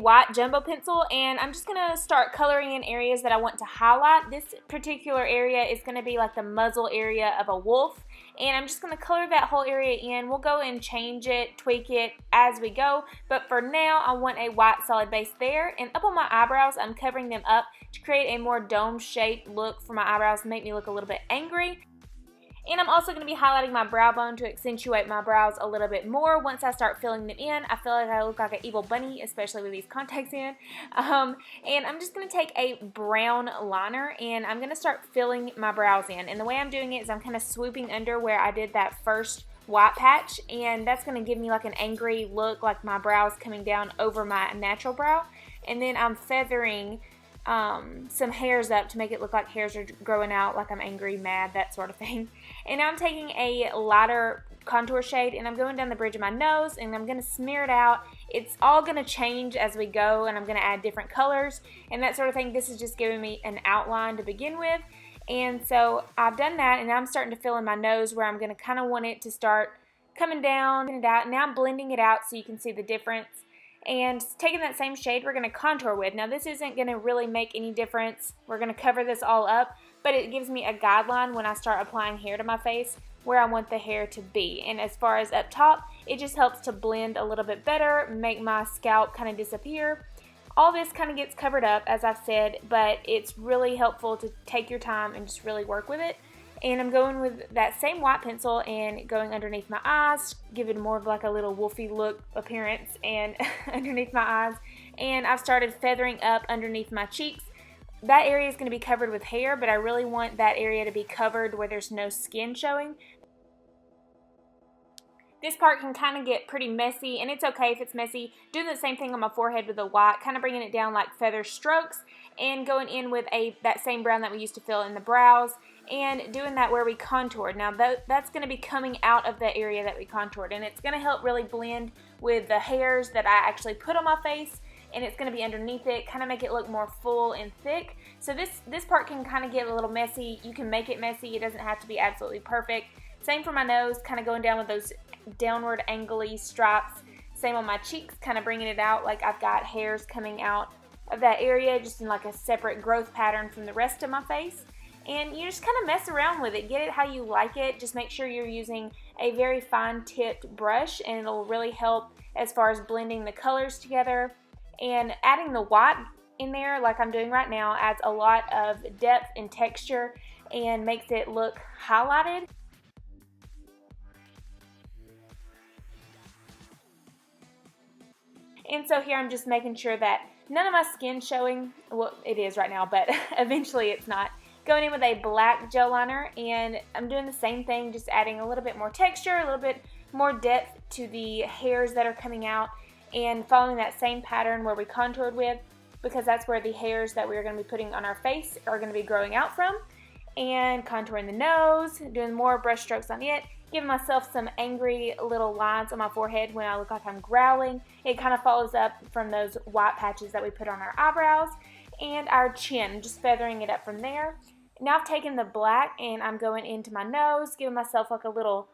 white jumbo pencil, and I'm just going to start coloring in areas that I want to highlight. This particular area is going to be like the muzzle area of a wolf, and I'm just going to color that whole area in. We'll go and change it, tweak it as we go, but for now I want a white solid base there, and up on my eyebrows I'm covering them up to create a more dome-shaped look for my eyebrows, make me look a little bit angry. And I'm also going to be highlighting my brow bone to accentuate my brows a little bit more. Once I start filling them in, I feel like I look like an evil bunny, especially with these contacts in. And I'm just going to take a brown liner and I'm going to start filling my brows in. And the way I'm doing it is I'm kind of swooping under where I did that first white patch, and that's going to give me like an angry look, like my brows coming down over my natural brow. And then I'm feathering some hairs up to make it look like hairs are growing out, like I'm angry, mad, that sort of thing. And now I'm taking a lighter contour shade and I'm going down the bridge of my nose and I'm going to smear it out. It's all going to change as we go, and I'm going to add different colors and that sort of thing. This is just giving me an outline to begin with. And so I've done that, and now I'm starting to fill in my nose where I'm going to kind of want it to start coming down and out. Now I'm blending it out so you can see the difference. And taking that same shade we're going to contour with. Now this isn't going to really make any difference. We're going to cover this all up, but it gives me a guideline when I start applying hair to my face where I want the hair to be. And as far as up top, it just helps to blend a little bit better, make my scalp kind of disappear. All this kind of gets covered up, as I've said, but it's really helpful to take your time and just really work with it. And I'm going with that same white pencil and going underneath my eyes, giving more of like a little wolfy look appearance and underneath my eyes. And I've started feathering up underneath my cheeks. That area is going to be covered with hair, but I really want that area to be covered where there's no skin showing. This part can kind of get pretty messy, and it's okay if it's messy. Doing the same thing on my forehead with the white, kind of bringing it down like feather strokes, and going in with that same brown that we used to fill in the brows, and doing that where we contoured. Now that's going to be coming out of the area that we contoured, and it's going to help really blend with the hairs that I actually put on my face, and it's going to be underneath it, kind of make it look more full and thick. So this part can kind of get a little messy. You can make it messy. It doesn't have to be absolutely perfect. Same for my nose, kind of going down with those downward angly stripes. Same on my cheeks, kind of bringing it out like I've got hairs coming out of that area, just in like a separate growth pattern from the rest of my face. And you just kind of mess around with it, get it how you like it. Just make sure you're using a very fine tipped brush, and it'll really help as far as blending the colors together. And adding the white in there like I'm doing right now adds a lot of depth and texture and makes it look highlighted. And so here I'm just making sure that none of my skin's showing. Well, it is right now, but eventually it's not. Going in with a black gel liner, and I'm doing the same thing, just adding a little bit more texture, a little bit more depth to the hairs that are coming out, and following that same pattern where we contoured with, because that's where the hairs that we're going to be putting on our face are going to be growing out from. And contouring the nose, doing more brush strokes on it, giving myself some angry little lines on my forehead when I look like I'm growling. It kind of follows up from those white patches that we put on our eyebrows. And our chin, just feathering it up from there. Now I've taken the black and I'm going into my nose, giving myself like a little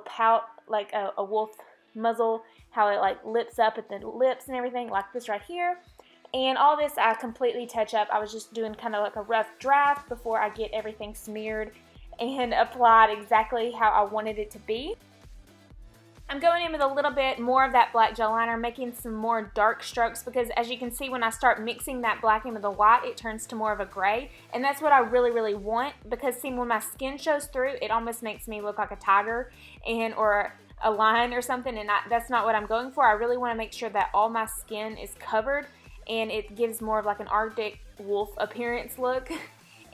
pout, like a wolf muzzle, how it like lips up at the lips and everything, like this right here. And all this I completely touch up. I was just doing kind of like a rough draft before I get everything smeared and applied exactly how I wanted it to be. I'm going in with a little bit more of that black gel liner, making some more dark strokes, because as you can see, when I start mixing that black in with the white, it turns to more of a gray, and that's what I really, really want, because see, when my skin shows through, it almost makes me look like a tiger or a lion or something, and that's not what I'm going for. I really want to make sure that all my skin is covered, and it gives more of like an Arctic wolf appearance look.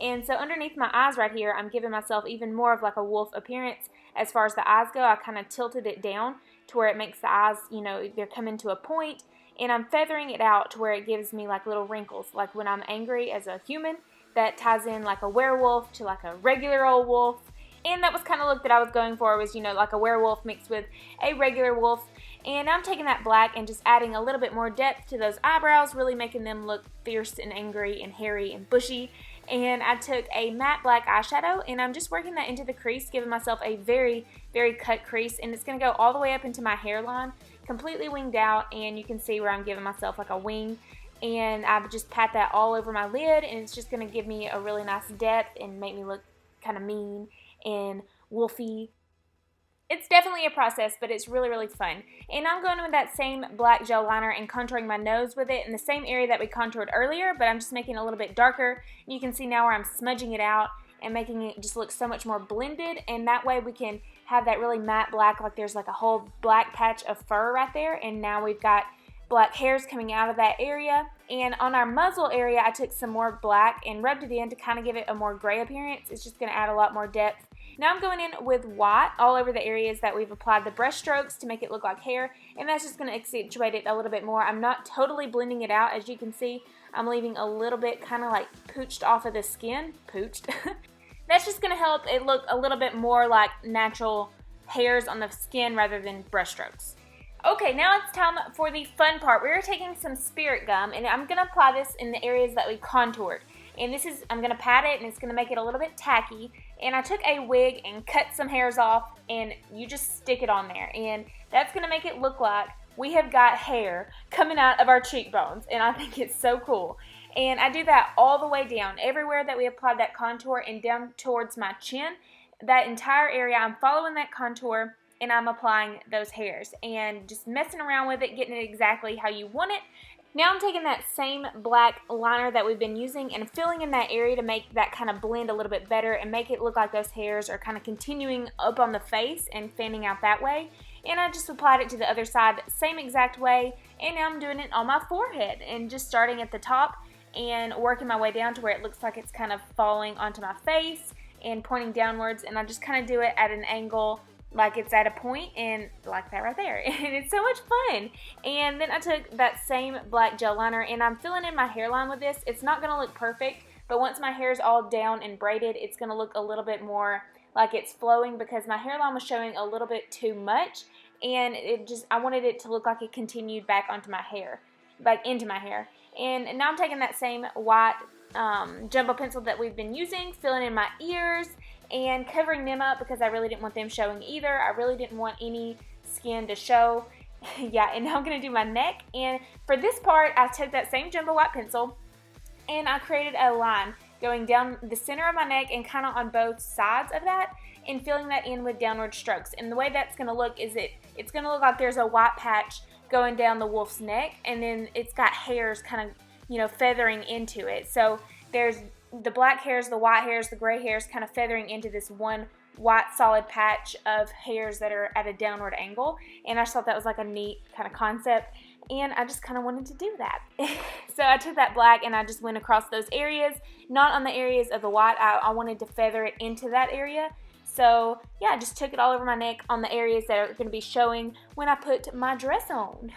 And so underneath my eyes right here, I'm giving myself even more of like a wolf appearance. As far as the eyes go, I kind of tilted it down to where it makes the eyes, they're coming to a point. And I'm feathering it out to where it gives me like little wrinkles. Like when I'm angry as a human, that ties in like a werewolf to like a regular old wolf. And that was kind of look that I was going for, was, like a werewolf mixed with a regular wolf. And I'm taking that black and just adding a little bit more depth to those eyebrows, really making them look fierce and angry and hairy and bushy. And I took a matte black eyeshadow and I'm just working that into the crease, giving myself a very, very cut crease. And it's going to go all the way up into my hairline, completely winged out, and you can see where I'm giving myself like a wing. And I just pat that all over my lid, and it's just going to give me a really nice depth and make me look kind of mean and wolfy. It's definitely a process, but it's really, really fun. And I'm going with that same black gel liner and contouring my nose with it in the same area that we contoured earlier, but I'm just making it a little bit darker. You can see now where I'm smudging it out and making it just look so much more blended, and that way we can have that really matte black, like there's like a whole black patch of fur right there, and now we've got black hairs coming out of that area. And on our muzzle area, I took some more black and rubbed it in to kind of give it a more gray appearance. It's just going to add a lot more depth. Now I'm going in with white all over the areas that we've applied the brush strokes to make it look like hair, and that's just going to accentuate it a little bit more. I'm not totally blending it out. As you can see, I'm leaving a little bit kind of like pooched off of the skin. Pooched. That's just going to help it look a little bit more like natural hairs on the skin rather than brush strokes. Okay, now it's time for the fun part. We're taking some spirit gum, and I'm going to apply this in the areas that we contoured. And this is, I'm going to pat it, and it's going to make it a little bit tacky. And I took a wig and cut some hairs off, and you just stick it on there. And that's going to make it look like we have got hair coming out of our cheekbones. And I think it's so cool. And I do that all the way down, everywhere that we applied that contour and down towards my chin. That entire area, I'm following that contour, and I'm applying those hairs and just messing around with it, getting it exactly how you want it. Now I'm taking that same black liner that we've been using and filling in that area to make that kind of blend a little bit better and make it look like those hairs are kind of continuing up on the face and fanning out that way. And I just applied it to the other side, same exact way, and now I'm doing it on my forehead and just starting at the top and working my way down to where it looks like it's kind of falling onto my face and pointing downwards, and I just kind of do it at an angle like it's at a point, and like that right there. And it's so much fun. And then I took that same black gel liner, and I'm filling in my hairline with this. It's not going to look perfect, but once my hair is all down and braided, it's going to look a little bit more like it's flowing, because my hairline was showing a little bit too much, and I wanted it to look like it continued back onto my hair, back into my hair. And now I'm taking that same white jumbo pencil that we've been using, filling in my ears and covering them up because I really didn't want them showing either. I really didn't want any skin to show. Yeah, and now I'm going to do my neck. And for this part, I took that same jumbo white pencil and I created a line going down the center of my neck and kind of on both sides of that, and filling that in with downward strokes. And the way that's going to look is it's going to look like there's a white patch going down the wolf's neck, and then it's got hairs kind of, you know, feathering into it. So there's the black hairs, the white hairs, the gray hairs kind of feathering into this one white solid patch of hairs that are at a downward angle. And I just thought that was like a neat kind of concept, and I just kind of wanted to do that. So I took that black and I just went across those areas, not on the areas of the white. I wanted to feather it into that area. So yeah, I just took it all over my neck on the areas that are going to be showing when I put my dress on.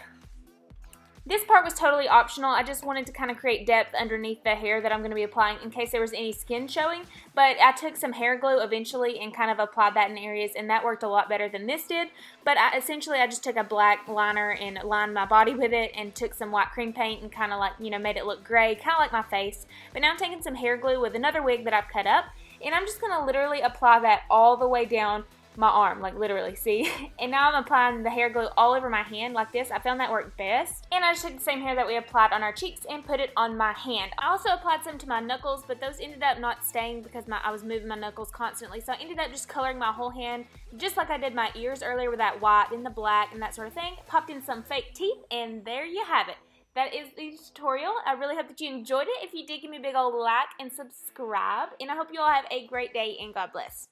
This part was totally optional. I just wanted to kind of create depth underneath the hair that I'm going to be applying in case there was any skin showing. But I took some hair glue eventually and kind of applied that in areas, and that worked a lot better than this did. But essentially I just took a black liner and lined my body with it and took some white cream paint and kind of like, you know, made it look gray, kind of like my face. But now I'm taking some hair glue with another wig that I've cut up, and I'm just going to literally apply that all the way down my arm, like literally, see? And now I'm applying the hair glue all over my hand like this. I found that worked best. And I just took the same hair that we applied on our cheeks and put it on my hand. I also applied some to my knuckles, but those ended up not staying because I was moving my knuckles constantly. So I ended up just coloring my whole hand, just like I did my ears earlier with that white and the black and that sort of thing. Popped in some fake teeth, and there you have it. That is the tutorial. I really hope that you enjoyed it. If you did, give me a big old like and subscribe. And I hope you all have a great day, and God bless.